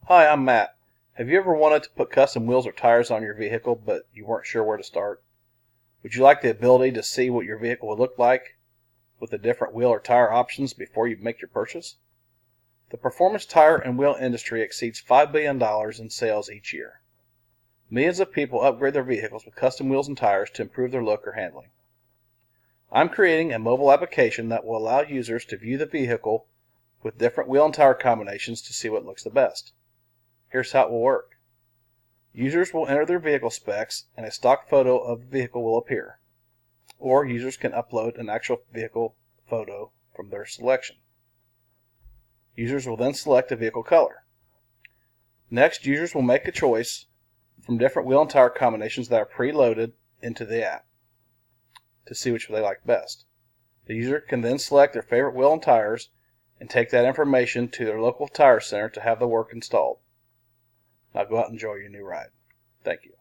Hi, I'm Matt. Have you ever wanted to put custom wheels or tires on your vehicle, but you weren't sure where to start? Would you like the ability to see what your vehicle would look like with the different wheel or tire options before you make your purchase? The performance tire and wheel industry exceeds $5 billion in sales each year. Millions of people upgrade their vehicles with custom wheels and tires to improve their look or handling. I'm creating a mobile application that will allow users to view the vehicle with different wheel and tire combinations to see what looks the best. Here's how it will work. Users will enter their vehicle specs and a stock photo of the vehicle will appear. Or users can upload an actual vehicle photo from their selection. Users will then select a vehicle color. Next, users will make a choice from different wheel and tire combinations that are preloaded into the app to see which they like best. The user can then select their favorite wheel and tires and take that information to their local tire center to have the work installed. Now go out and enjoy your new ride. Thank you.